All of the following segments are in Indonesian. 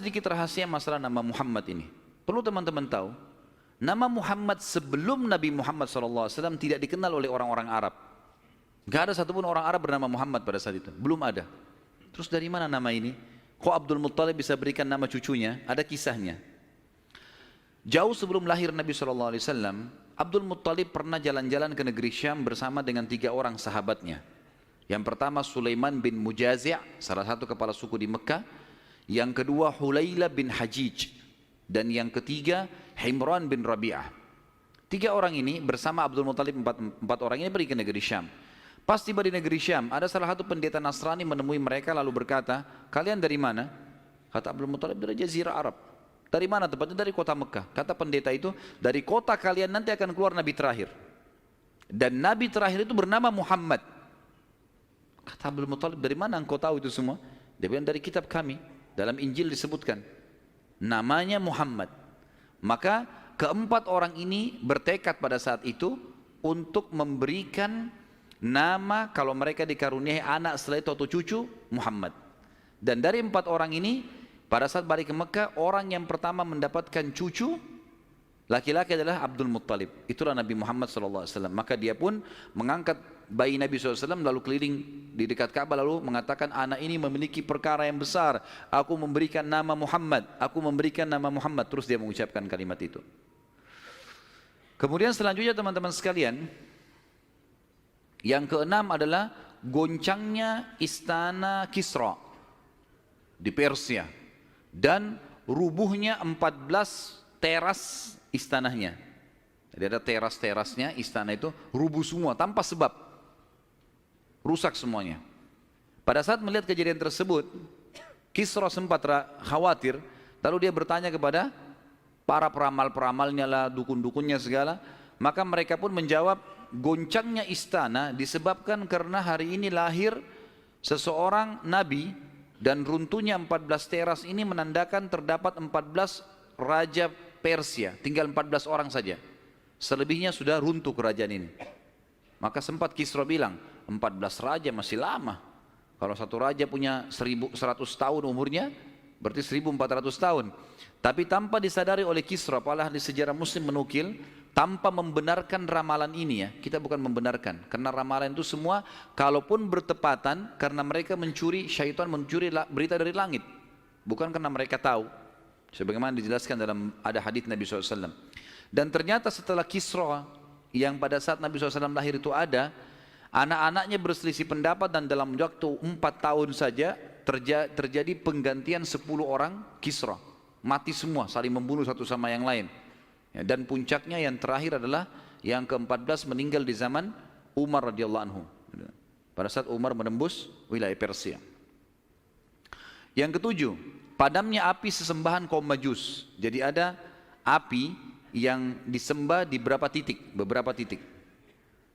sedikit rahasia masalah nama Muhammad ini. Perlu teman-teman tahu, nama Muhammad sebelum Nabi Muhammad SAW tidak dikenal oleh orang-orang Arab. Gak ada satupun orang Arab bernama Muhammad pada saat itu, belum ada. Terus dari mana nama ini? Kok Abdul Muttalib bisa berikan nama cucunya? Ada kisahnya. Jauh sebelum lahir Nabi SAW, Abdul Muttalib pernah jalan-jalan ke negeri Syam bersama dengan 3 orang sahabatnya. Yang pertama Sulaiman bin Mujazi', salah satu kepala suku di Mekah. Yang kedua Hulayla bin Hajij. Dan yang ketiga Himran bin Rabi'ah. 3 orang ini bersama Abdul Muttalib, 4 orang ini pergi ke negeri Syam. Pas tiba di negeri Syam, ada salah satu pendeta Nasrani menemui mereka lalu berkata, kalian dari mana? Kata Abdul Muttalib, dari Jazirah Arab. Dari mana tempatnya? Dari kota Mekah. Kata pendeta itu, dari kota kalian nanti akan keluar Nabi terakhir. Dan Nabi terakhir itu bernama Muhammad. Kata Abdul Muttalib, dari mana engkau tahu itu semua? Dia bilang, dari kitab kami. Dalam Injil disebutkan. Namanya Muhammad. Maka keempat orang ini bertekad pada saat itu untuk memberikan nama kalau mereka dikaruniai anak setelah itu atau cucu, Muhammad. Dan dari 4 orang ini, pada saat balik ke Mekah, orang yang pertama mendapatkan cucu laki-laki adalah Abdul Muttalib. Itulah Nabi Muhammad SAW. Maka dia pun mengangkat bayi Nabi SAW lalu keliling di dekat Ka'bah lalu mengatakan, anak ini memiliki perkara yang besar. Aku memberikan nama Muhammad. Aku memberikan nama Muhammad. Terus dia mengucapkan kalimat itu. Kemudian selanjutnya teman-teman sekalian, yang keenam adalah goncangnya istana Kisra di Persia. Dan rubuhnya 14 teras istananya. Jadi ada teras-terasnya istana itu rubuh semua tanpa sebab. Rusak semuanya. Pada saat melihat kejadian tersebut, Kisra sempat khawatir. Lalu dia bertanya kepada para peramal-peramalnya lah, dukun-dukunnya segala. Maka mereka pun menjawab, goncangnya istana disebabkan karena hari ini lahir seseorang nabi. Dan runtuhnya 14 teras ini menandakan terdapat 14 raja Persia. Tinggal 14 orang saja. Selebihnya sudah runtuh kerajaan ini. Maka sempat Kisra bilang, 14 raja masih lama. Kalau satu raja punya 1100 tahun umurnya, berarti 1400 tahun. Tapi tanpa disadari oleh Kisra, apalagi di sejarah Muslim menukil, tanpa membenarkan ramalan ini ya, kita bukan membenarkan. Karena ramalan itu semua, kalaupun bertepatan, karena mereka mencuri, syaitan mencuri berita dari langit. Bukan karena mereka tahu. Sebagaimana dijelaskan dalam ada hadis Nabi SAW. Dan ternyata setelah Kisra, yang pada saat Nabi SAW lahir itu ada, anak-anaknya berselisih pendapat dan dalam waktu 4 tahun saja, terjadi penggantian 10 orang Kisra. Mati semua, saling membunuh satu sama yang lain. Dan puncaknya yang terakhir adalah yang ke-14 meninggal di zaman Umar radhiyallahu anhu. Pada saat Umar menembus wilayah Persia. Yang ke-7, padamnya api sesembahan kaum Majus. Jadi ada api yang disembah di beberapa titik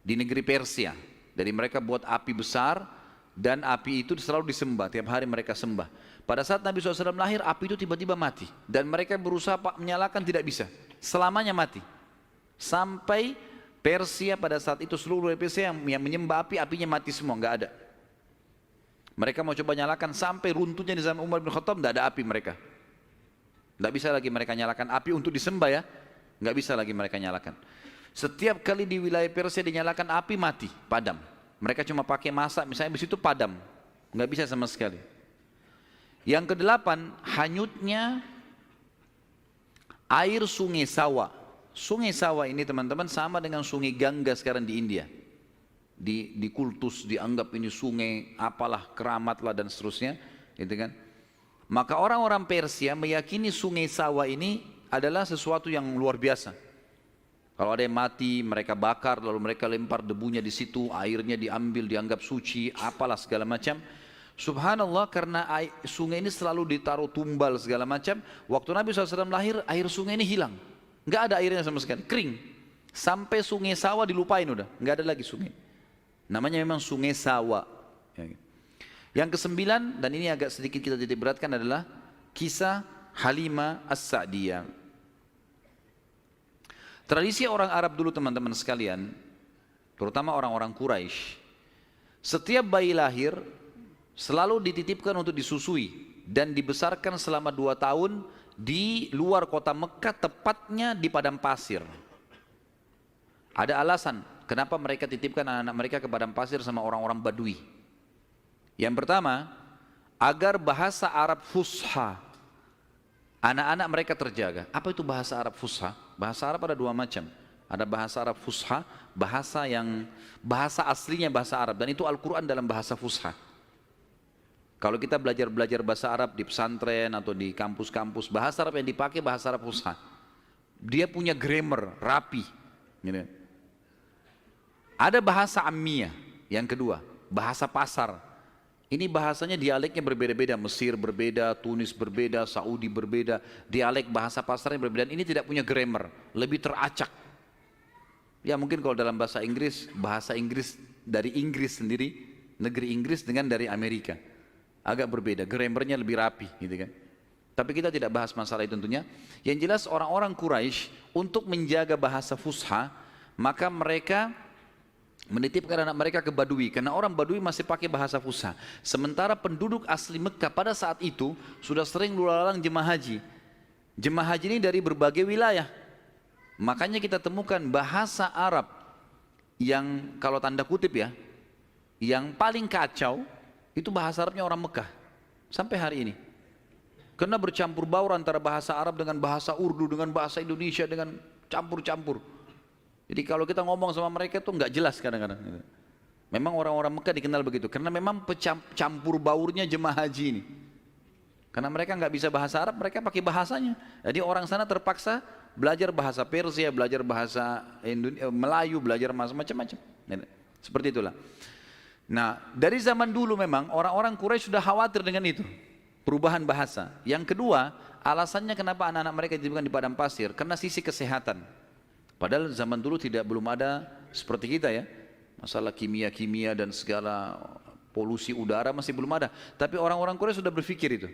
di negeri Persia. Jadi mereka buat api besar dan api itu selalu disembah, tiap hari mereka sembah. Pada saat Nabi SAW lahir, api itu tiba-tiba mati dan mereka berusaha menyalakan, tidak bisa. Selamanya mati. Sampai Persia pada saat itu seluruh Persia yang menyembah api, apinya mati semua, nggak ada. Mereka mau coba nyalakan sampai runtuhnya di zaman Umar bin Khattab, nggak ada api mereka. Nggak bisa lagi mereka nyalakan api untuk disembah ya, nggak bisa lagi mereka nyalakan. Setiap kali di wilayah Persia dinyalakan api mati, padam. Mereka cuma pakai masak, misalnya di situ padam, nggak bisa sama sekali. Yang ke-8, hanyutnya air sungai Sawa. Sungai Sawa ini teman-teman sama dengan sungai Gangga sekarang di India. Di kultus dianggap ini sungai apalah, keramat lah dan seterusnya, gitu kan. Maka orang-orang Persia meyakini sungai Sawa ini adalah sesuatu yang luar biasa. Kalau ada yang mati, mereka bakar, lalu mereka lempar debunya di situ, airnya diambil, dianggap suci, apalah segala macam. Subhanallah, karena sungai ini selalu ditaruh tumbal segala macam. Waktu Nabi SAW lahir, air sungai ini hilang. Nggak ada airnya sama sekali, kering. Sampai sungai Sawa dilupain udah, nggak ada lagi sungai. Namanya memang sungai Sawa. Yang ke-9, dan ini agak sedikit kita titik beratkan adalah kisah Halimah As-Sa'diyah. Tradisi orang Arab dulu teman-teman sekalian, terutama orang-orang Quraisy, setiap bayi lahir selalu dititipkan untuk disusui dan dibesarkan selama 2 tahun di luar kota Mekah, tepatnya di padang pasir. Ada alasan kenapa mereka titipkan anak-anak mereka ke padang pasir sama orang-orang Badui. Yang pertama, agar bahasa Arab fusha anak-anak mereka terjaga. Apa itu bahasa Arab fusha? Bahasa Arab ada 2 macam. Ada bahasa Arab fusha, bahasa aslinya bahasa Arab, dan itu Al-Quran dalam bahasa fusha. Kalau kita belajar bahasa Arab di pesantren atau di kampus-kampus, bahasa Arab yang dipakai bahasa Arab fusha. Dia punya grammar rapi. Gitu. Ada bahasa ammiyah, yang kedua, bahasa pasar. Ini bahasanya dialeknya berbeda-beda, Mesir berbeda, Tunis berbeda, Saudi berbeda, dialek bahasa pasarnya berbeda. Dan ini tidak punya grammar, lebih teracak. Ya mungkin kalau dalam bahasa Inggris dari Inggris sendiri, negeri Inggris dengan dari Amerika. Agak berbeda, grammarnya lebih rapi gitu kan. Tapi kita tidak bahas masalah itu tentunya. Yang jelas orang-orang Quraisy untuk menjaga bahasa fusha, maka mereka menitipkan anak mereka ke Badui, karena orang Badui masih pakai bahasa fusha. Sementara penduduk asli Mekah pada saat itu sudah sering lalang jemaah haji. Jemaah haji ini dari berbagai wilayah. Makanya kita temukan bahasa Arab yang kalau tanda kutip ya, yang paling kacau itu bahasa Arabnya orang Mekah sampai hari ini. Karena bercampur baur antara bahasa Arab dengan bahasa Urdu, dengan bahasa Indonesia, dengan campur-campur. Jadi kalau kita ngomong sama mereka itu nggak jelas kadang-kadang. Memang orang-orang Mekah dikenal begitu, karena memang campur baurnya jemaah haji ini. Karena mereka nggak bisa bahasa Arab, mereka pakai bahasanya. Jadi orang sana terpaksa belajar bahasa Persia, belajar bahasa Melayu, belajar macam-macam. Seperti itulah. Nah, dari zaman dulu memang orang-orang Quraisy sudah khawatir dengan itu, perubahan bahasa. Yang kedua, alasannya kenapa anak-anak mereka dititipkan di padang pasir, karena sisi kesehatan. Padahal zaman dulu belum ada seperti kita ya, masalah kimia-kimia dan segala polusi udara masih belum ada. Tapi orang-orang Quraisy sudah berpikir itu.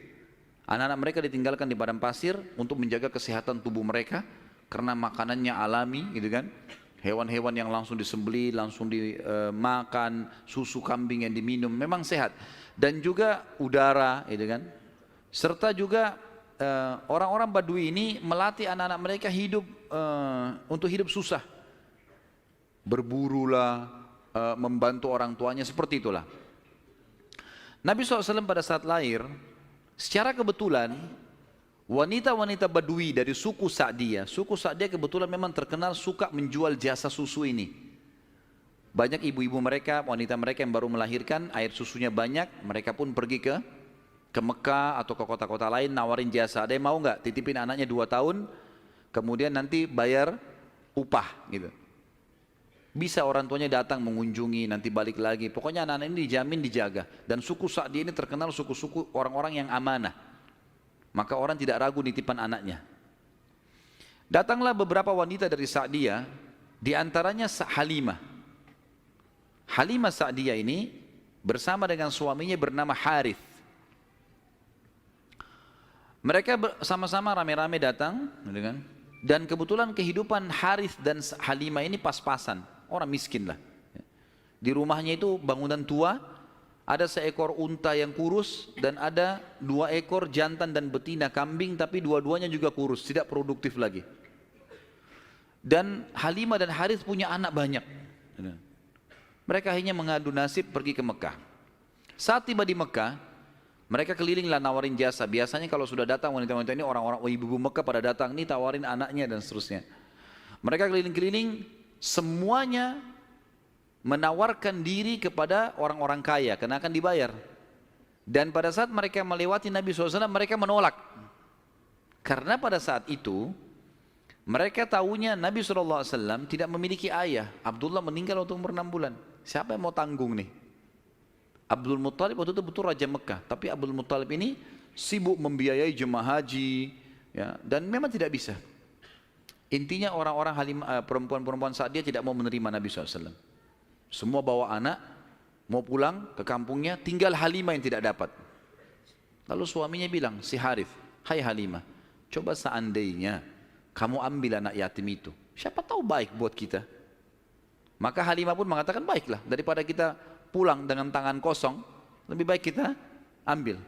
Anak-anak mereka ditinggalkan di padang pasir untuk menjaga kesehatan tubuh mereka, karena makanannya alami gitu kan. Hewan-hewan yang langsung disembelih, langsung dimakan, susu kambing yang diminum, memang sehat. Dan juga udara gitu kan. Serta juga orang-orang Badui ini melatih anak-anak mereka hidup untuk hidup susah. Berburulah, membantu orang tuanya, seperti itulah. Nabi SAW pada saat lahir, secara kebetulan wanita-wanita Badui dari suku Sa'diyah kebetulan memang terkenal suka menjual jasa susu ini. Banyak ibu-ibu mereka, wanita mereka yang baru melahirkan, air susunya banyak, mereka pun pergi ke Mekah atau ke kota-kota lain nawarin jasa. Ada yang mau nggak titipin anaknya 2 tahun, kemudian nanti bayar upah gitu. Bisa orang tuanya datang mengunjungi, nanti balik lagi. Pokoknya anak-anak ini dijamin dijaga. Dan suku Sa'diyah ini terkenal suku-suku orang-orang yang amanah. Maka orang tidak ragu nitipan anaknya. Datanglah beberapa wanita dari Sa'diyah, di antaranya Halimah. Halimah Sa'diyah ini bersama dengan suaminya bernama Harith. Mereka sama-sama rame-rame datang, dan kebetulan kehidupan Harith dan Halimah ini pas-pasan. Orang miskin lah. Di rumahnya itu bangunan tua, ada seekor unta yang kurus dan ada 2 ekor jantan dan betina kambing, tapi dua-duanya juga kurus, tidak produktif lagi. Dan Halimah dan Harith punya anak banyak. Mereka akhirnya mengadu nasib pergi ke Mekah. Saat tiba di Mekah, mereka kelilinglah nawarin jasa. Biasanya kalau sudah datang wanita-wanita ini, orang-orang ibu-ibu Mekah pada datang nih tawarin anaknya dan seterusnya. Mereka keliling-keliling, semuanya menawarkan diri kepada orang-orang kaya karena akan dibayar. Dan pada saat mereka melewati Nabi SAW, mereka menolak. Karena pada saat itu mereka tahunya Nabi SAW tidak memiliki ayah. Abdullah meninggal waktu umur 6 bulan. Siapa yang mau tanggung nih? Abdul Muttalib waktu itu betul Raja Mekah, tapi Abdul Muttalib ini sibuk membiayai jemaah haji ya, dan memang tidak bisa. Intinya orang-orang perempuan-perempuan saat dia tidak mau menerima Nabi SAW. Semua bawa anak, mau pulang ke kampungnya, tinggal Halimah yang tidak dapat. Lalu suaminya bilang, si Harith, hai Halimah, coba seandainya kamu ambil anak yatim itu, siapa tahu baik buat kita. Maka Halimah pun mengatakan, baiklah, daripada kita pulang dengan tangan kosong, lebih baik kita ambil.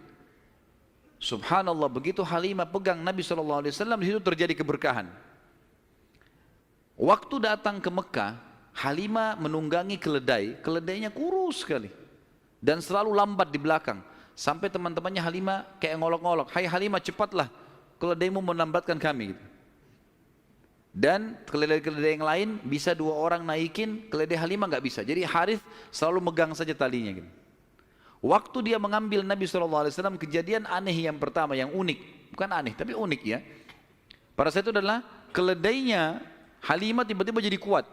Subhanallah, begitu Halimah pegang Nabi SAW, di situ terjadi keberkahan. Waktu datang ke Mekah, Halimah menunggangi keledai, keledainya kurus sekali dan selalu lambat di belakang. Sampai teman-temannya Halimah kayak ngolok-ngolok, "Hai Halimah, cepatlah, keledaimu melambatkan kami." Dan keledai-keledai yang lain bisa 2 orang naikin, keledai Halimah nggak bisa. Jadi Harith selalu megang saja talinya gitu. Waktu dia mengambil Nabi SAW, kejadian aneh yang pertama, yang unik, bukan aneh tapi unik ya. Pada saat itu adalah keledainya Halimah tiba-tiba jadi kuat.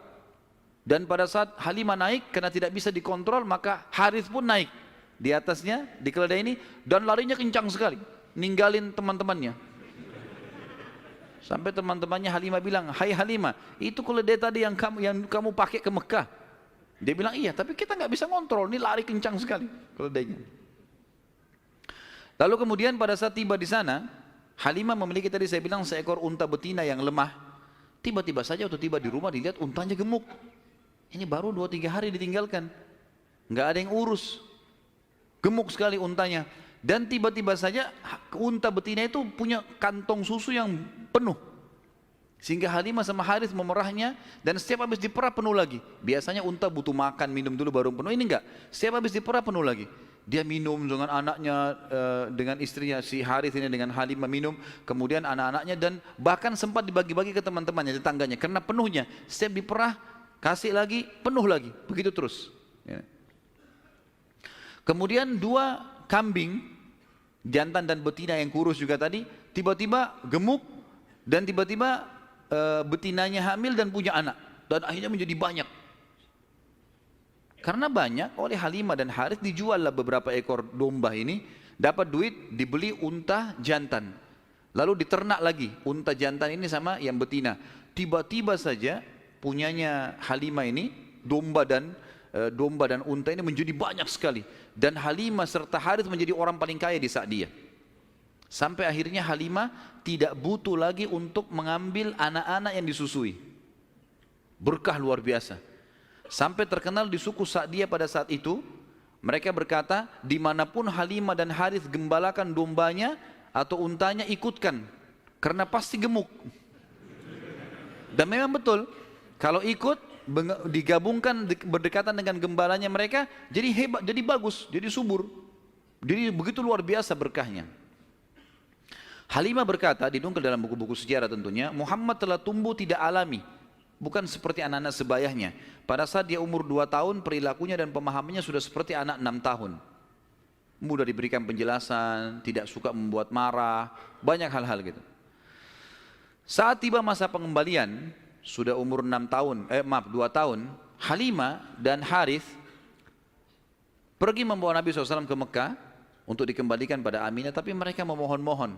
Dan pada saat Halimah naik, karena tidak bisa dikontrol, maka Harith pun naik di atasnya, di keledai ini, dan larinya kencang sekali, ninggalin teman-temannya. Sampai teman-temannya Halimah bilang, "Hai Halimah, itu keledai tadi yang kamu pakai ke Mekah." Dia bilang, "Iya, tapi kita nggak bisa ngontrol, ini lari kencang sekali keledainya." Lalu kemudian pada saat tiba di sana, Halimah memiliki tadi saya bilang seekor unta betina yang lemah. Tiba-tiba saja waktu tiba di rumah dilihat untanya gemuk. Ini baru 2-3 hari ditinggalkan, nggak ada yang urus, gemuk sekali untanya. Dan tiba-tiba saja unta betina itu punya kantong susu yang penuh. Sehingga Halimah sama Harith memerahnya, dan setiap habis diperah penuh lagi. Biasanya unta butuh makan, minum dulu baru penuh, ini enggak. Setiap habis diperah penuh lagi. Dia minum dengan anaknya, dengan istrinya si Harith ini, dengan Halimah minum, kemudian anak-anaknya, dan bahkan sempat dibagi-bagi ke teman-temannya, tetangganya, karena penuhnya. Setiap diperah, kasih lagi, penuh lagi, begitu terus. Ya. Kemudian 2 kambing, jantan dan betina yang kurus juga tadi, tiba-tiba gemuk, dan tiba-tiba betinanya hamil dan punya anak, dan akhirnya menjadi banyak. Karena banyak, oleh Halimah dan Harith dijuallah beberapa ekor domba ini, dapat duit, dibeli unta jantan, lalu diternak lagi unta jantan ini sama yang betina. Tiba-tiba saja punyanya Halimah ini domba dan unta ini menjadi banyak sekali, dan Halimah serta Harith menjadi orang paling kaya di saat dia. Sampai akhirnya Halimah tidak butuh lagi untuk mengambil anak-anak yang disusui. Berkah luar biasa. Sampai terkenal di suku Sa'diyah pada saat itu, mereka berkata, dimanapun Halimah dan Harith gembalakan dombanya atau untanya, ikutkan, karena pasti gemuk. Dan memang betul, kalau ikut digabungkan berdekatan dengan gembalanya mereka, jadi hebat, jadi bagus, jadi subur. Jadi begitu luar biasa berkahnya. Halimah berkata, dinukil dalam buku-buku sejarah tentunya, Muhammad telah tumbuh tidak alami, bukan seperti anak-anak sebayahnya. Pada saat dia umur 2 tahun, perilakunya dan pemahamannya sudah seperti anak 6 tahun. Mudah diberikan penjelasan, tidak suka membuat marah, banyak hal-hal gitu. Saat tiba masa pengembalian, sudah umur 2 tahun, Halimah dan Harith pergi membawa Nabi SAW ke Mekah untuk dikembalikan pada Aminah, tapi mereka memohon-mohon,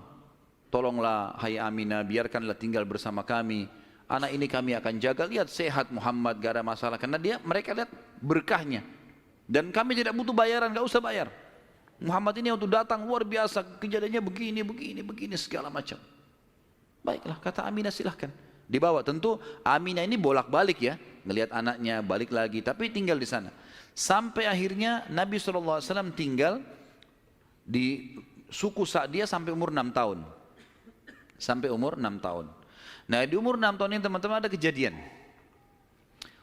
"Tolonglah hai Aminah, biarkanlah tinggal bersama kami. Anak ini kami akan jaga, lihat sehat Muhammad, gak ada masalah." Karena mereka lihat berkahnya. Dan kami tidak butuh bayaran, gak usah bayar. Muhammad ini waktu datang luar biasa, kejadiannya begini, segala macam. Baiklah, kata Aminah, silahkan. Dibawa, tentu Aminah ini bolak-balik ya, ngelihat anaknya, balik lagi, tapi tinggal di sana. Sampai akhirnya Nabi SAW tinggal di suku Sa'diyah sampai umur 6 tahun. Sampai umur 6 tahun. Nah, di umur 6 tahun ini teman-teman ada kejadian.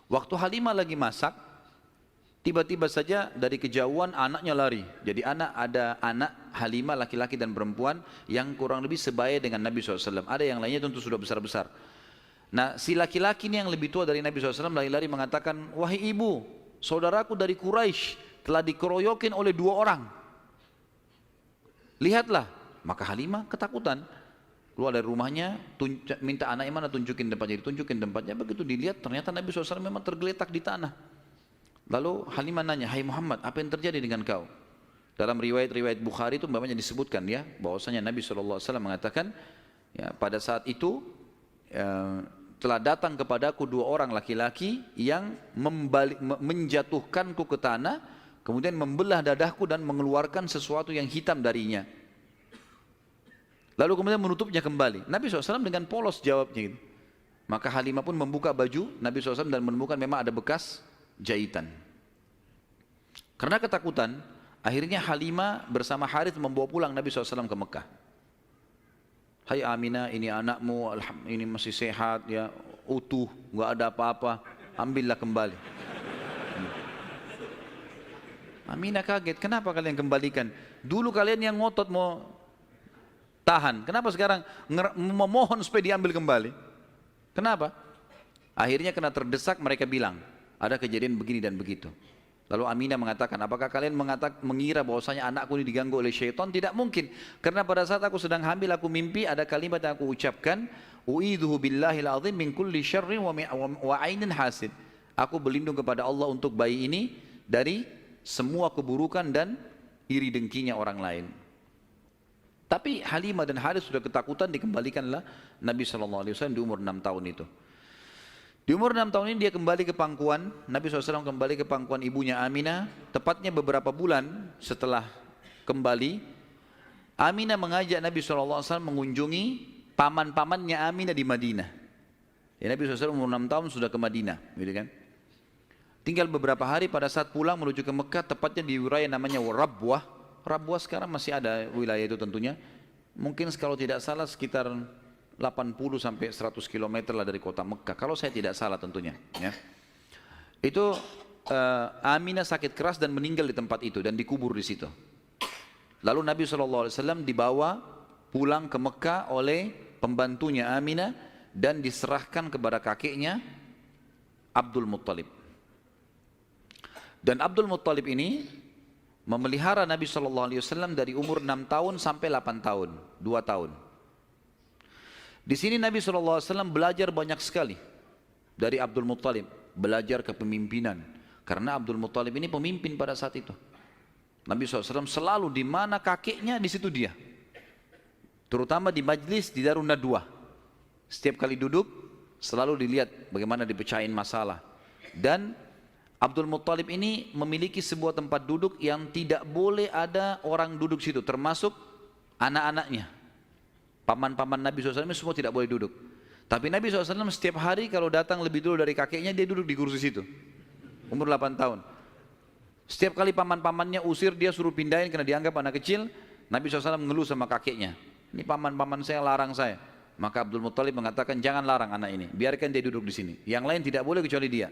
Waktu Halimah lagi masak, tiba-tiba saja dari kejauhan anaknya lari. Jadi ada anak Halimah laki-laki dan perempuan yang kurang lebih sebaya dengan Nabi SAW. Ada yang lainnya tentu sudah besar-besar. Nah, si laki-laki ini yang lebih tua dari Nabi SAW lari-lari mengatakan, "Wahai ibu, saudaraku dari Quraisy telah dikeroyokin oleh 2 orang. Lihatlah." Maka Halimah ketakutan, keluar dari rumahnya, minta anaknya mana, tunjukin tempatnya, ditunjukin tempatnya. Begitu dilihat, ternyata Nabi SAW memang tergeletak di tanah. Lalu Halimah nanya, "Hai Muhammad, apa yang terjadi dengan kau?" Dalam riwayat-riwayat Bukhari itu umpamanya disebutkan ya, bahwasanya Nabi SAW mengatakan, ya, pada saat itu telah datang kepadaku 2 orang laki-laki yang menjatuhkanku ke tanah, kemudian membelah dadahku dan mengeluarkan sesuatu yang hitam darinya. Lalu kemudian menutupnya kembali. Nabi SAW dengan polos jawabnya gitu. Maka Halimah pun membuka baju Nabi SAW dan menemukan memang ada bekas jahitan. Karena ketakutan, Akhirnya Halimah bersama Harith membawa pulang Nabi SAW ke Mekah. Hai Aminah, ini anakmu, ini masih sehat, ya, utuh, nggak ada apa-apa, ambillah kembali. Aminah kaget, kenapa kalian kembalikan? Dulu kalian yang ngotot mau tahan, kenapa sekarang memohon supaya diambil kembali? Kenapa? Akhirnya kena terdesak, mereka bilang, ada kejadian begini dan begitu. Lalu Aminah mengatakan, apakah kalian mengira bahwasanya anakku ini diganggu oleh syaitan? Tidak mungkin, karena pada saat aku sedang hamil aku mimpi ada kalimat yang aku ucapkan, u'idzuhu billahil azim min kulli syarrin wa ainin hasid. Aku berlindung kepada Allah untuk bayi ini dari semua keburukan dan iri dengkinya orang lain. Tapi Halimah dan Harith sudah ketakutan, dikembalikanlah Nabi SAW di umur 6 tahun itu. Di umur 6 tahun ini dia kembali ke pangkuan, Nabi SAW kembali ke pangkuan ibunya Aminah. Tepatnya beberapa bulan setelah kembali, Aminah mengajak Nabi SAW mengunjungi paman-pamannya Aminah di Madinah. Ya, Nabi SAW umur 6 tahun sudah ke Madinah, gitu kan? Tinggal beberapa hari pada saat pulang menuju ke Mekah, tepatnya di wilayah namanya Rabwah. Rabwah sekarang masih ada wilayah itu tentunya. Mungkin kalau tidak salah sekitar 80 sampai 100 km lah dari kota Mekah, kalau saya tidak salah tentunya, ya. Itu Aminah sakit keras dan meninggal di tempat itu dan dikubur di situ. Lalu Nabi SAW dibawa pulang ke Mekah oleh pembantunya Aminah dan diserahkan kepada kakeknya Abdul Muttalib. Dan Abdul Muttalib ini memelihara Nabi SAW dari umur 6 tahun sampai 8 tahun, 2 tahun. Di sini Nabi SAW belajar banyak sekali dari Abdul Muttalib, belajar kepemimpinan. Karena Abdul Muttalib ini pemimpin pada saat itu. Nabi SAW selalu di mana kakeknya, di situ dia. Terutama di majlis di Darun Nadwah. Setiap kali duduk selalu dilihat bagaimana dipecahin masalah. Dan Abdul Muttalib ini memiliki sebuah tempat duduk yang tidak boleh ada orang duduk situ, termasuk anak-anaknya. Paman-paman Nabi SAW semua tidak boleh duduk. Tapi Nabi SAW setiap hari kalau datang lebih dulu dari kakeknya, dia duduk di kursi situ. Umur 8 tahun. Setiap kali paman-pamannya usir, dia suruh pindahin karena dianggap anak kecil. Nabi SAW mengeluh sama kakeknya. Ini paman-paman saya larang saya. Maka Abdul Muttalib mengatakan, jangan larang anak ini, biarkan dia duduk di sini. Yang lain tidak boleh kecuali dia.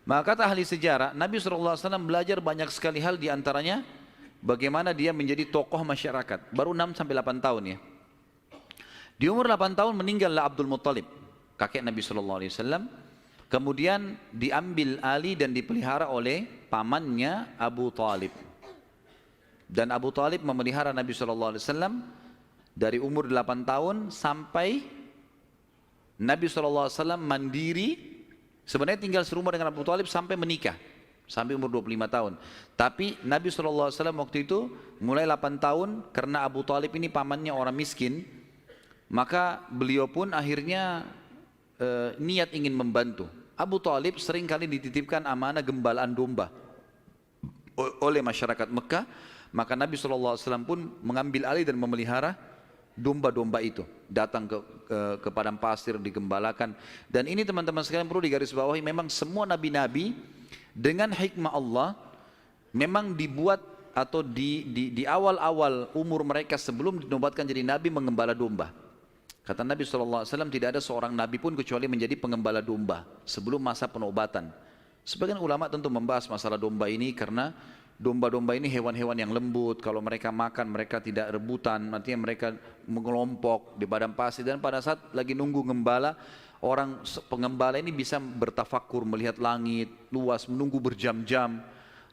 Maka kata ahli sejarah, Nabi SAW belajar banyak sekali hal, diantaranya bagaimana dia menjadi tokoh masyarakat. Baru 6 sampai 8 tahun ya. Di umur 8 tahun meninggallah Abdul Muttalib, kakek Nabi SAW. Kemudian diambil alih dan dipelihara oleh pamannya Abu Talib. Dan Abu Talib memelihara Nabi SAW dari umur 8 tahun sampai Nabi SAW mandiri. Sebenarnya tinggal serumah dengan Abu Talib sampai menikah, sampai umur 25 tahun. Tapi Nabi SAW waktu itu mulai 8 tahun, karena Abu Talib ini pamannya orang miskin, maka beliau pun akhirnya niat ingin membantu. Abu Talib seringkali dititipkan amanah gembalaan domba oleh masyarakat Mekah, maka Nabi SAW pun mengambil alih dan memelihara domba-domba itu, datang ke padang pasir, digembalakan. Dan ini teman-teman sekalian perlu digarisbawahi, memang semua nabi-nabi dengan hikmah Allah memang dibuat atau di awal-awal umur mereka sebelum dinobatkan jadi nabi mengembala domba. Kata Nabi SAW, tidak ada seorang nabi pun kecuali menjadi pengembala domba sebelum masa penobatan. Sebagian ulama tentu membahas masalah domba ini karena domba-domba ini hewan-hewan yang lembut, kalau mereka makan mereka tidak rebutan, artinya mereka mengelompok di padang pasir, dan pada saat lagi nunggu gembala, orang pengembala ini bisa bertafakur, melihat langit luas, menunggu berjam-jam.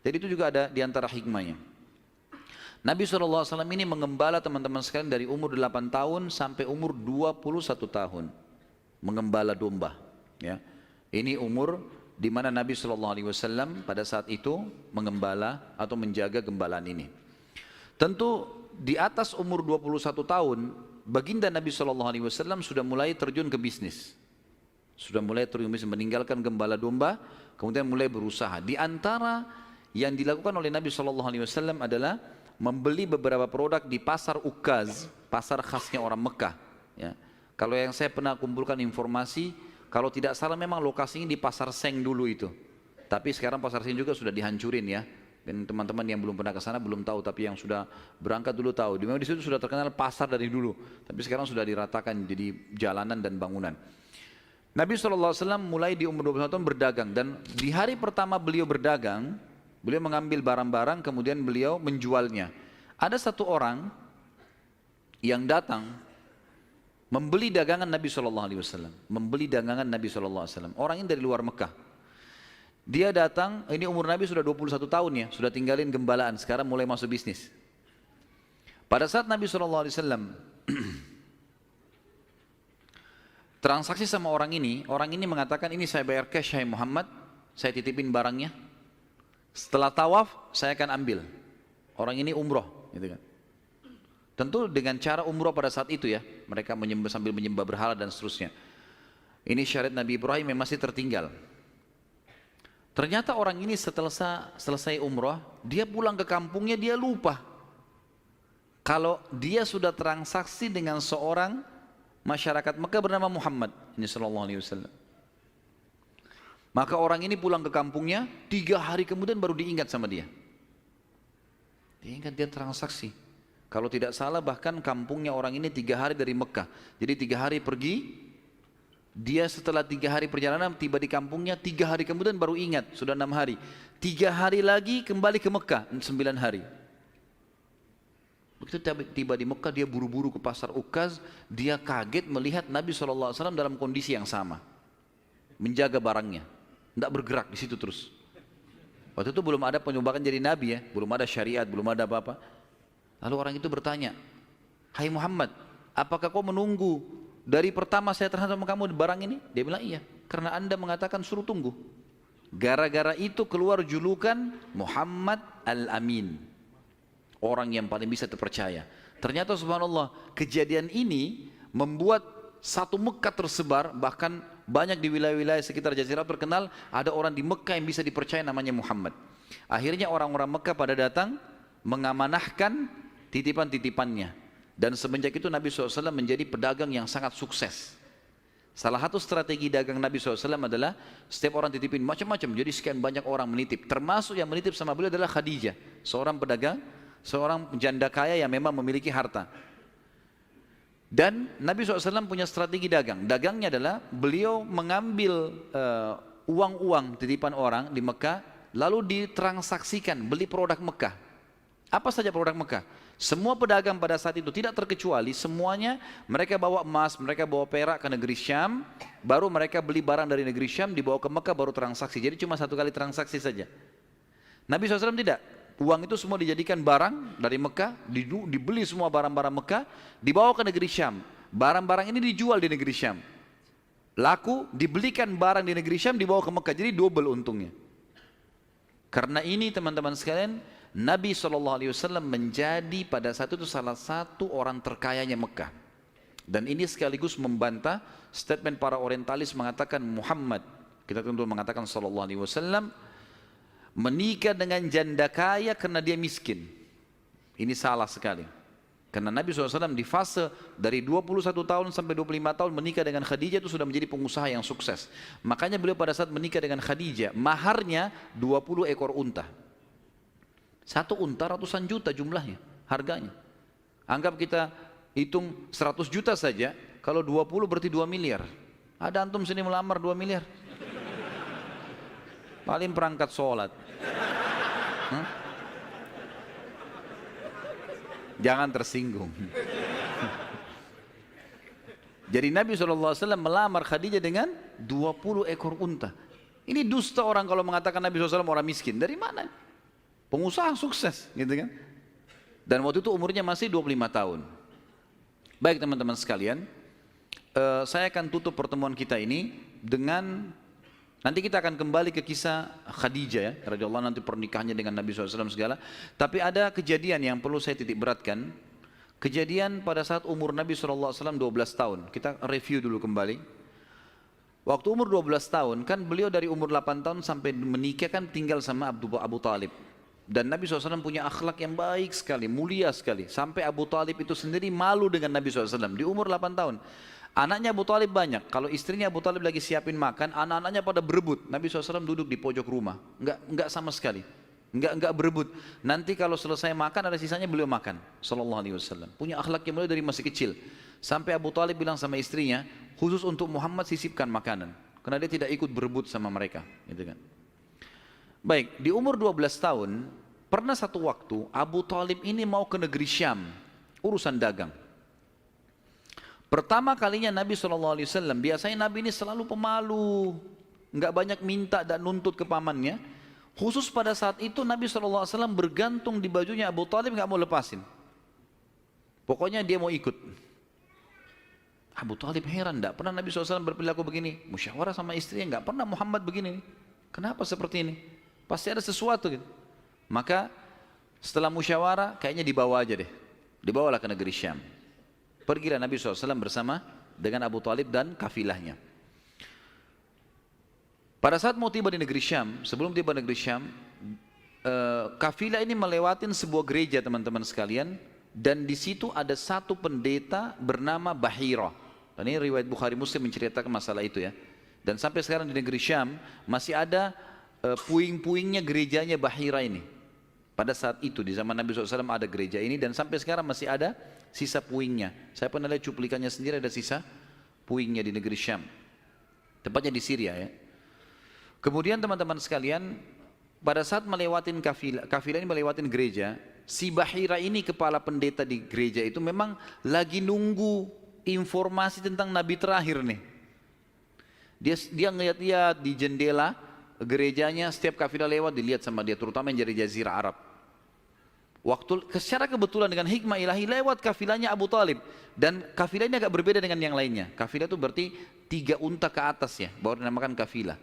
Jadi itu juga ada diantara hikmahnya. Nabi SAW ini mengembala teman-teman sekalian dari umur 8 tahun sampai umur 21 tahun, mengembala domba. Ya. Ini umur di mana Nabi SAW pada saat itu mengembala atau menjaga gembalaan ini. Tentu di atas umur 21 tahun, baginda Nabi SAW sudah mulai terjun ke bisnis. Sudah mulai terjun ke bisnis, meninggalkan gembala domba, kemudian mulai berusaha. Di antara yang dilakukan oleh Nabi SAW adalah membeli beberapa produk di pasar Ukaz, pasar khasnya orang Mekah. Ya. Kalau yang saya pernah kumpulkan informasi, kalau tidak salah memang lokasinya di pasar Seng dulu itu. Tapi sekarang pasar Senen juga sudah dihancurin ya. Dan teman-teman yang belum pernah ke sana belum tahu, tapi yang sudah berangkat dulu tahu. Di mana di situ sudah terkenal pasar dari dulu, tapi sekarang sudah diratakan jadi jalanan dan bangunan. Nabi SAW mulai di umur 21 tahun berdagang, dan di hari pertama beliau berdagang, beliau mengambil barang-barang kemudian beliau menjualnya. Ada satu orang yang datang membeli dagangan Nabi SAW, membeli dagangan Nabi SAW. Orang ini dari luar Mekah. Dia datang, ini umur Nabi sudah 21 tahun ya, sudah tinggalin gembalaan, sekarang mulai masuk bisnis. Pada saat Nabi SAW transaksi sama orang ini mengatakan, ini saya bayar cash, hai Muhammad, saya titipin barangnya. Setelah tawaf, saya akan ambil. Orang ini umroh, gitu kan. Tentu dengan cara umroh pada saat itu ya, mereka sambil menyembah berhala dan seterusnya. Ini syariat Nabi Ibrahim yang masih tertinggal. Ternyata orang ini setelah selesai umroh, dia pulang ke kampungnya, dia lupa kalau dia sudah transaksi dengan seorang masyarakat Mekah bernama Muhammad ini sallallahu alaihi wasallam. Maka orang ini pulang ke kampungnya, 3 hari kemudian baru diingat sama dia. Diingat dia transaksi. Kalau tidak salah bahkan kampungnya orang ini 3 hari dari Mekah. Jadi 3 hari pergi, dia setelah 3 hari perjalanan tiba di kampungnya, 3 hari kemudian baru ingat, sudah 6 hari. 3 hari lagi kembali ke Mekah, 9 hari. Begitu tiba di Mekah, dia buru-buru ke pasar Ukaz, dia kaget melihat Nabi SAW dalam kondisi yang sama. Menjaga barangnya, tidak bergerak di situ terus. Waktu itu belum ada penyumbatan jadi Nabi ya, belum ada syariat, belum ada apa-apa. Lalu orang itu bertanya, hai Muhammad, apakah kau menunggu dari pertama saya terhadap kamu barang ini? Dia bilang iya, karena anda mengatakan suruh tunggu. Gara-gara itu keluar julukan Muhammad Al-Amin, orang yang paling bisa terpercaya. Ternyata subhanallah, kejadian ini membuat satu Mekah tersebar, bahkan banyak di wilayah-wilayah sekitar Jazirah terkenal, ada orang di Mekah yang bisa dipercaya namanya Muhammad. Akhirnya orang-orang Mekah pada datang mengamanahkan titipan-titipannya. Dan semenjak itu Nabi SAW menjadi pedagang yang sangat sukses. Salah satu strategi dagang Nabi SAW adalah setiap orang titipin macam-macam. Jadi sekian banyak orang menitip. Termasuk yang menitip sama beliau adalah Khadijah, seorang pedagang, seorang janda kaya yang memang memiliki harta. Dan Nabi SAW punya strategi dagang. Dagangnya adalah beliau mengambil uang-uang titipan orang di Mekah, lalu ditransaksikan, beli produk Mekah. Apa saja produk Mekah? Semua pedagang pada saat itu tidak terkecuali, semuanya mereka bawa emas, mereka bawa perak ke negeri Syam, baru mereka beli barang dari negeri Syam, dibawa ke Mekah baru transaksi. Jadi cuma 1 kali transaksi saja. Nabi SAW tidak. Uang itu semua dijadikan barang dari Mekah, dibeli semua barang-barang Mekah, dibawa ke negeri Syam. Barang-barang ini dijual di negeri Syam. Laku, dibelikan barang di negeri Syam, dibawa ke Mekah. Jadi double untungnya. Karena ini teman-teman sekalian, Nabi SAW menjadi pada saat itu salah satu orang terkayanya Mekah. Dan ini sekaligus membantah statement para orientalis mengatakan Muhammad, kita tentu mengatakan SAW, menikah dengan janda kaya karena dia miskin. Ini salah sekali. Karena Nabi SAW di fase dari 21 tahun sampai 25 tahun menikah dengan Khadijah itu sudah menjadi pengusaha yang sukses. Makanya beliau pada saat menikah dengan Khadijah, maharnya 20 ekor unta. 1 unta ratusan juta jumlahnya, harganya. Anggap kita hitung 100 juta saja, kalau 20 berarti 2 miliar. Ada antum sini melamar 2 miliar? Paling perangkat sholat. Jangan tersinggung. Jadi Nabi SAW melamar Khadijah dengan 20 ekor unta. Ini dusta orang kalau mengatakan Nabi SAW orang miskin. Dari mana? Pengusaha sukses, gitu kan? Dan waktu itu umurnya masih 25 tahun. Baik teman-teman sekalian, saya akan tutup pertemuan kita ini dengan, nanti kita akan kembali ke kisah Khadijah ya, radhiyallahu nanti pernikahannya dengan Nabi SAW segala. Tapi ada kejadian yang perlu saya titik beratkan. Kejadian pada saat umur Nabi SAW 12 tahun. Kita review dulu kembali. Waktu umur 12 tahun, kan beliau dari umur 8 tahun sampai menikah kan tinggal sama Abu Talib. Dan Nabi SAW punya akhlak yang baik sekali, mulia sekali. Sampai Abu Talib itu sendiri malu dengan Nabi SAW di umur 8 tahun. Anaknya Abu Talib banyak. Kalau istrinya Abu Talib lagi siapin makan, anak-anaknya pada berebut. Nabi SAW duduk di pojok rumah. Enggak sama sekali. Enggak berebut. Nanti kalau selesai makan ada sisanya beliau makan. Sallallahu alaihi wasallam. Punya akhlak yang mulia dari masih kecil. Sampai Abu Talib bilang sama istrinya, khusus untuk Muhammad sisipkan makanan. Karena dia tidak ikut berebut sama mereka. Gitu kan. Baik, di umur 12 tahun, pernah satu waktu Abu Talib ini mau ke negeri Syam. Urusan dagang. Pertama kalinya Nabi SAW, biasanya Nabi ini selalu pemalu, nggak banyak minta dan nuntut ke pamannya. Khusus pada saat itu Nabi SAW bergantung di bajunya Abu Talib, nggak mau lepasin. Pokoknya dia mau ikut. Abu Talib heran, nggak pernah Nabi SAW berperilaku begini. Musyawarah sama istrinya, nggak pernah Muhammad begini. Kenapa seperti ini? Pasti ada sesuatu gitu. Maka setelah musyawarah, kayaknya dibawa aja deh. Dibawalah ke negeri Syam. Pergilah Nabi SAW bersama dengan Abu Talib dan kafilahnya. Pada saat mau tiba di negeri Syam, sebelum tiba di negeri Syam, kafilah ini melewatin sebuah gereja teman-teman sekalian, dan di situ ada satu pendeta bernama Bahira. Dan ini riwayat Bukhari Muslim menceritakan masalah itu ya. Dan sampai sekarang di negeri Syam masih ada puing-puingnya gerejanya Bahira ini. Pada saat itu di zaman Nabi SAW ada gereja ini dan sampai sekarang masih ada sisa puingnya. Saya pernah lihat cuplikannya sendiri, ada sisa puingnya di negeri Syam. Tepatnya di Syria ya. Kemudian teman-teman sekalian, pada saat melewatin kafilah ini melewatin gereja, si Bahira ini kepala pendeta di gereja itu memang lagi nunggu informasi tentang Nabi terakhir nih. Dia ngeliat-liat di jendela gerejanya, setiap kafilah lewat dilihat sama dia, terutama yang dari Jazirah Arab. Secara kebetulan dengan hikmah ilahi lewat kafilahnya Abu Talib, dan kafilah ini agak berbeda dengan yang lainnya. Kafilah itu berarti 3 unta ke atas ya, baru dinamakan kafilah.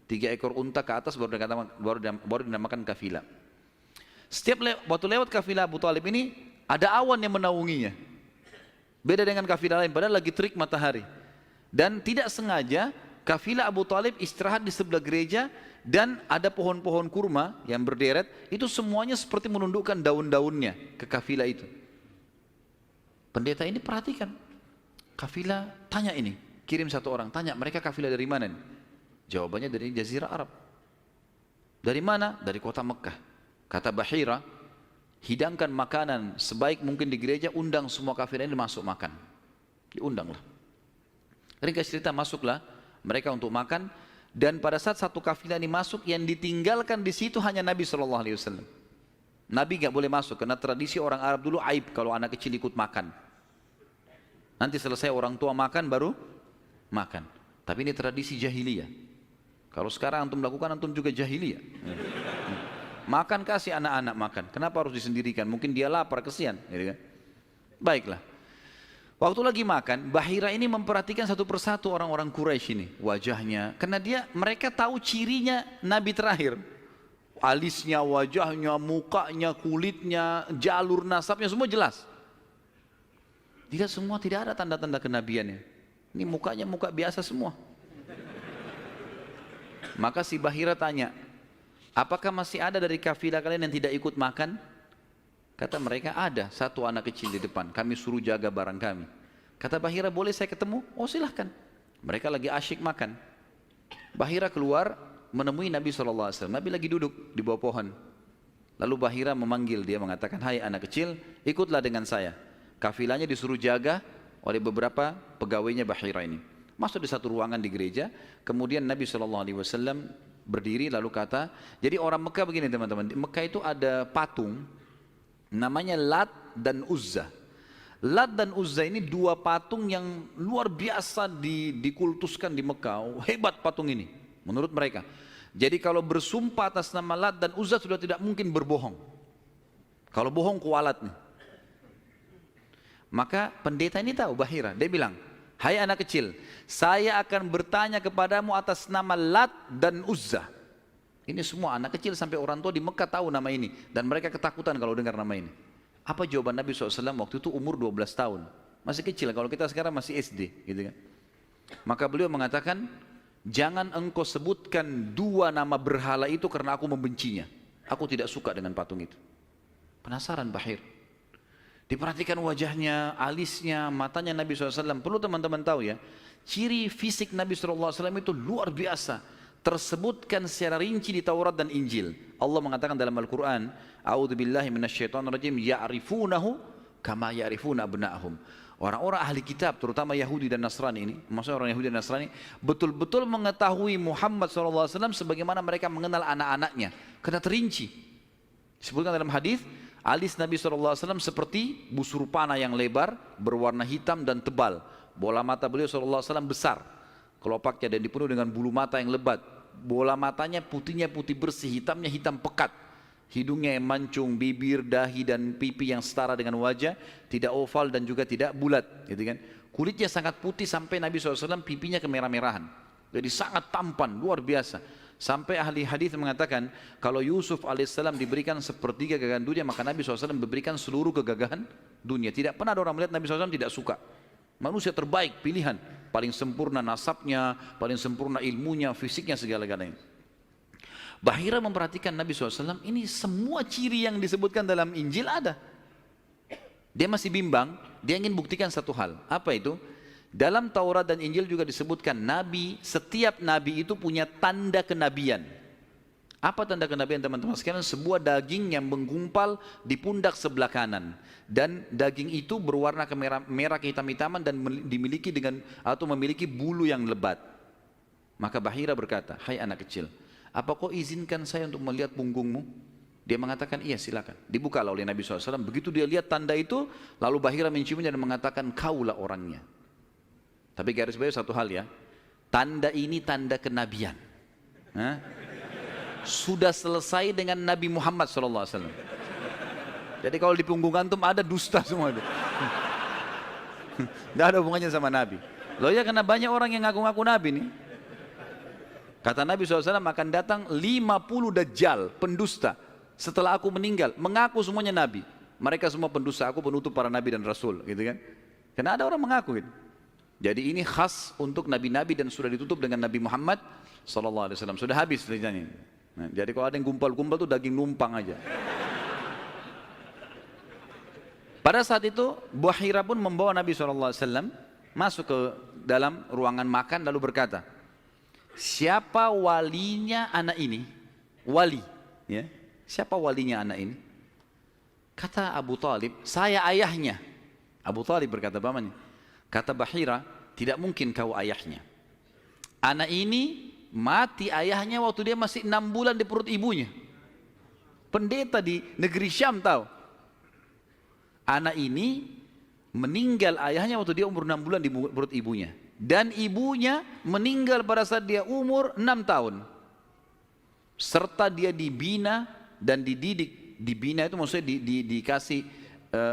3 ekor unta ke atas baru dinamakan kafilah. Waktu lewat kafilah Abu Talib ini ada awan yang menaunginya. Beda dengan kafilah lain, padahal lagi terik matahari. Dan tidak sengaja kafilah Abu Talib istirahat di sebelah gereja dan ada pohon-pohon kurma yang berderet, itu semuanya seperti menundukkan daun-daunnya ke kafilah itu. Pendeta ini perhatikan, kafilah tanya ini, kirim satu orang, tanya mereka kafilah dari mana nih? Jawabannya dari Jazirah Arab. Dari mana? Dari kota Mekah. Kata Bahira, hidangkan makanan sebaik mungkin di gereja, undang semua kafilah ini masuk makan. Diundanglah. Ringkas cerita, masuklah mereka untuk makan, dan pada saat satu kafilah ini masuk, yang ditinggalkan di situ hanya Nabi SAW. Nabi nggak boleh masuk karena tradisi orang Arab dulu aib kalau anak kecil ikut makan. Nanti selesai orang tua makan baru makan. Tapi ini tradisi jahiliyah. Kalau sekarang antum lakukan, antum juga jahiliyah. Makan, kasih anak-anak makan. Kenapa harus disendirikan? Mungkin dia lapar, kesian. Gitu kan? Baiklah. Waktu lagi makan, Bahira ini memperhatikan satu persatu orang-orang Quraisy ini, wajahnya. Karena mereka tahu cirinya Nabi terakhir. Alisnya, wajahnya, mukanya, kulitnya, jalur nasabnya, semua jelas. Tidak semua, tidak ada tanda-tanda kenabiannya. Ini mukanya muka biasa semua. Maka si Bahira tanya, apakah masih ada dari kafilah kalian yang tidak ikut makan? Kata mereka, ada satu anak kecil di depan, kami suruh jaga barang kami. Kata Bahira, boleh saya ketemu? Oh silahkan. Mereka lagi asyik makan. Bahira keluar menemui Nabi SAW. Nabi lagi duduk di bawah pohon. Lalu Bahira memanggil dia, mengatakan, hai anak kecil, ikutlah dengan saya. Kafilahnya disuruh jaga oleh beberapa pegawainya Bahira ini. Masuk di satu ruangan di gereja. Kemudian Nabi SAW berdiri lalu kata, jadi orang Mekah begini teman-teman, di Mekah itu ada patung namanya Lat dan Uzza. Lat dan Uzza ini 2 patung yang luar biasa dikultuskan di Mekah. Hebat patung ini menurut mereka. Jadi kalau bersumpah atas nama Lat dan Uzza sudah tidak mungkin berbohong. Kalau bohong kualat nih. Maka pendeta ini tahu Bahira, dia bilang, hai anak kecil, saya akan bertanya kepadamu atas nama Lat dan Uzza. Ini semua anak kecil sampai orang tua di Mekah tahu nama ini. Dan mereka ketakutan kalau dengar nama ini. Apa jawaban Nabi SAW waktu itu umur 12 tahun. Masih kecil, kalau kita sekarang masih SD. Gitu kan. Maka beliau mengatakan, jangan engkau sebutkan 2 nama berhala itu karena aku membencinya. Aku tidak suka dengan patung itu. Penasaran Bahir. Diperhatikan wajahnya, alisnya, matanya Nabi SAW. Perlu teman-teman tahu ya, ciri fisik Nabi SAW itu luar biasa. Tersebutkan secara rinci di Taurat dan Injil. Allah mengatakan dalam Al-Quran, A'udzubillahi minasyaitonirrajim, ya'rifunahu kama ya'rifuna abna'ahum. Orang-orang ahli kitab, terutama Yahudi dan Nasrani ini, maksudnya orang Yahudi dan Nasrani, betul-betul mengetahui Muhammad SAW sebagaimana mereka mengenal anak-anaknya. Karena terinci. Disebutkan dalam hadis, alis Nabi SAW seperti busur panah yang lebar, berwarna hitam dan tebal. Bola mata beliau SAW besar, kelopaknya, dan dipenuhi dengan bulu mata yang lebat. Bola matanya putihnya putih bersih, hitamnya hitam pekat. Hidungnya yang mancung, bibir, dahi dan pipi yang setara dengan wajah, tidak oval dan juga tidak bulat, gitu kan. Kulitnya sangat putih sampai Nabi SAW pipinya kemerah-merahan. Jadi sangat tampan, luar biasa. Sampai ahli hadis mengatakan kalau Yusuf alaihissalam diberikan sepertiga gagahan dunia, maka Nabi SAW memberikan seluruh kegagahan dunia. Tidak pernah ada orang melihat Nabi SAW tidak suka. Manusia terbaik, pilihan, paling sempurna nasabnya, paling sempurna ilmunya, fisiknya, segala-galanya. Bahira memperhatikan Nabi SAW, ini semua ciri yang disebutkan dalam Injil ada. Dia masih bimbang, dia ingin buktikan satu hal. Apa itu? Dalam Taurat dan Injil juga disebutkan Nabi, setiap Nabi itu punya tanda kenabian. Apa tanda kenabian teman-teman sekalian? Sebuah daging yang menggumpal di pundak sebelah kanan. Dan daging itu berwarna merah kehitam-hitaman dan dimiliki dengan atau memiliki bulu yang lebat. Maka Bahira berkata, hai anak kecil, apa kau izinkan saya untuk melihat punggungmu? Dia mengatakan, iya silakan. Dibukalah oleh Nabi SAW. Begitu dia lihat tanda itu, lalu Bahira menciumnya dan mengatakan, kaulah orangnya. Tapi garis bawah satu hal ya, tanda ini tanda kenabian. Hah? Sudah selesai dengan Nabi Muhammad SAW. Jadi kalau di punggung antum ada dusta semua itu. Tidak ada hubungannya sama Nabi. Loh ya, karena banyak orang yang ngaku-ngaku Nabi nih. Kata Nabi SAW akan datang 50 dajjal, pendusta. Setelah aku meninggal, mengaku semuanya Nabi. Mereka semua pendusta, aku penutup para Nabi dan Rasul, gitu kan. Karena ada orang mengaku gitu. Jadi ini khas untuk Nabi-Nabi dan sudah ditutup dengan Nabi Muhammad SAW. Sudah habis ceritanya. Nah, jadi kalau ada yang gumpal-gumpal tuh daging numpang aja. Pada saat itu, Bahira pun membawa Nabi SAW masuk ke dalam ruangan makan lalu berkata, siapa walinya anak ini? Wali, ya. Siapa walinya anak ini? Kata Abu Talib, saya ayahnya. Abu Talib berkata, pamannya. Kata Bahira, tidak mungkin kau ayahnya. Anak ini mati ayahnya waktu dia masih 6 bulan di perut ibunya. Pendeta di negeri Syam tahu. Anak ini meninggal ayahnya waktu dia umur 6 bulan di perut ibunya. Dan ibunya meninggal pada saat dia umur 6 tahun. Serta dia dibina dan dididik. Dibina itu maksudnya dikasih,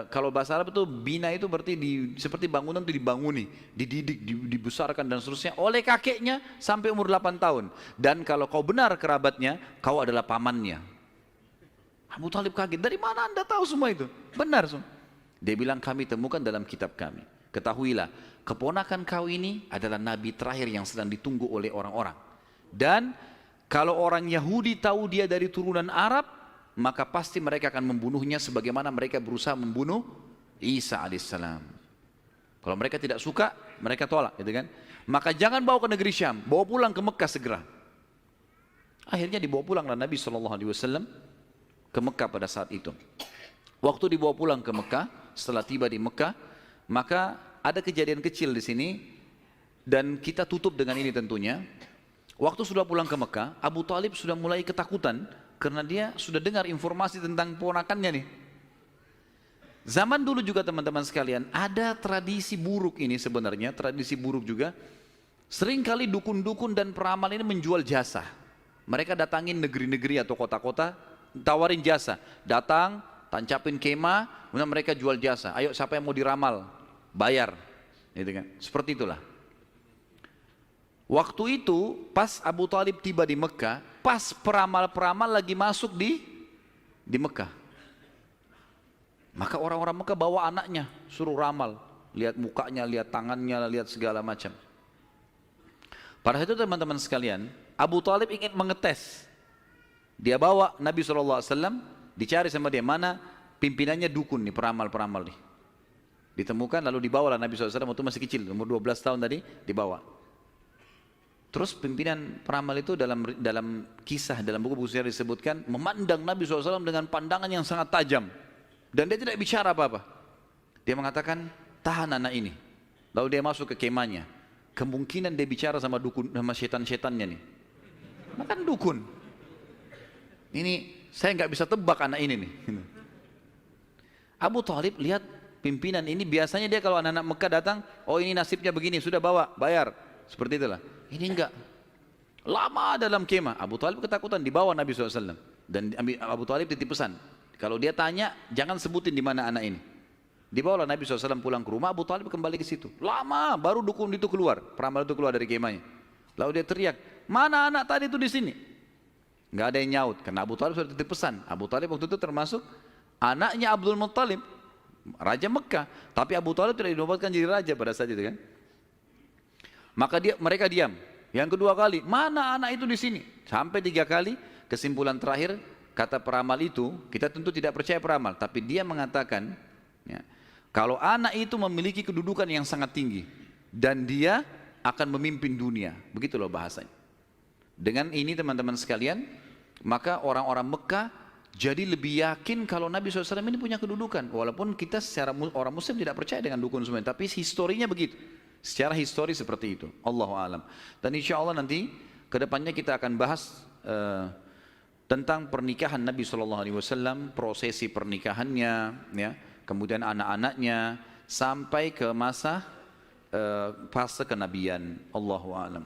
kalau bahasa Arab itu bina itu berarti seperti bangunan itu dibanguni, dididik, dibesarkan dan seterusnya oleh kakeknya sampai umur 8 tahun. Dan kalau kau benar kerabatnya, kau adalah pamannya. Abu Talib kaget, dari mana anda tahu semua itu? Benar semua. Dia bilang, kami temukan dalam kitab kami. Ketahuilah, keponakan kau ini adalah nabi terakhir yang sedang ditunggu oleh orang-orang. Dan kalau orang Yahudi tahu dia dari turunan Arab, maka pasti mereka akan membunuhnya sebagaimana mereka berusaha membunuh Isa alaihissalam. Kalau mereka tidak suka, mereka tolak, gitu kan? Maka jangan bawa ke negeri Syam, bawa pulang ke Mekah segera. Akhirnya dibawa pulanglah Nabi SAW ke Mekah pada saat itu. Waktu dibawa pulang ke Mekah, setelah tiba di Mekah, maka ada kejadian kecil di sini dan kita tutup dengan ini tentunya. Waktu sudah pulang ke Mekah, Abu Talib sudah mulai ketakutan karena dia sudah dengar informasi tentang ponakannya nih. Zaman dulu juga teman-teman sekalian, ada tradisi buruk ini sebenarnya, tradisi buruk juga. Seringkali dukun-dukun dan peramal ini menjual jasa. Mereka datangin negeri-negeri atau kota-kota, tawarin jasa. Datang, tancapin kemah, kemudian mereka jual jasa. Ayo siapa yang mau diramal, bayar, gitu kan? Seperti itulah. Waktu itu pas Abu Talib tiba di Mekah, pas peramal-peramal lagi masuk di Mekah. Maka orang-orang Mekah bawa anaknya, suruh ramal, lihat mukanya, lihat tangannya, lihat segala macam. Pada saat itu teman-teman sekalian, Abu Talib ingin mengetes. Dia bawa Nabi SAW, dicari sama dia, mana pimpinannya dukun nih, peramal-peramal nih. Ditemukan lalu dibawalah Nabi SAW waktu masih kecil, umur 12 tahun tadi, dibawa. Terus pimpinan peramal itu dalam kisah, dalam buku-buku sejarah disebutkan, memandang Nabi SAW dengan pandangan yang sangat tajam. Dan dia tidak bicara apa-apa. Dia mengatakan, tahan anak ini. Lalu dia masuk ke kemahnya. Kemungkinan dia bicara sama dukun, sama setan-setannya nih. Makan dukun. Ini, saya nggak bisa tebak anak ini nih. Abu Thalib lihat pimpinan ini, biasanya dia kalau anak-anak Mekah datang, oh ini nasibnya begini, sudah bawa, bayar. Seperti itulah. Ini enggak. Lama dalam kemah. Abu Thalib ketakutan, dibawa Nabi SAW. Dan Abu Thalib titip pesan. Kalau dia tanya, jangan sebutin di mana anak ini. Dibawalah Nabi SAW pulang ke rumah, Abu Thalib kembali ke situ. Lama, baru dukun itu keluar. Peramal itu keluar dari kemahnya. Lalu dia teriak, mana anak tadi itu di sini? Enggak ada yang nyaut, karena Abu Thalib sudah titip pesan. Abu Thalib waktu itu termasuk anaknya Abdul Muttalib, Raja Mekah. Tapi Abu Thalib tidak dinobatkan jadi raja pada saat itu kan. Maka mereka diam. Yang kedua kali, mana anak itu di sini? Sampai 3 kali, kesimpulan terakhir, kata peramal itu, kita tentu tidak percaya peramal, tapi dia mengatakan, ya, kalau anak itu memiliki kedudukan yang sangat tinggi, dan dia akan memimpin dunia. Begitu loh bahasanya. Dengan ini teman-teman sekalian, maka orang-orang Mekah jadi lebih yakin kalau Nabi SAW ini punya kedudukan. Walaupun kita secara orang Muslim tidak percaya dengan dukun semua, tapi historinya begitu. Secara histori seperti itu. Allahu a'lam. Dan insya Allah nanti kedepannya kita akan bahas tentang pernikahan Nabi SAW, prosesi pernikahannya, ya, kemudian anak-anaknya, sampai ke masa fase kenabian. Allahu a'lam.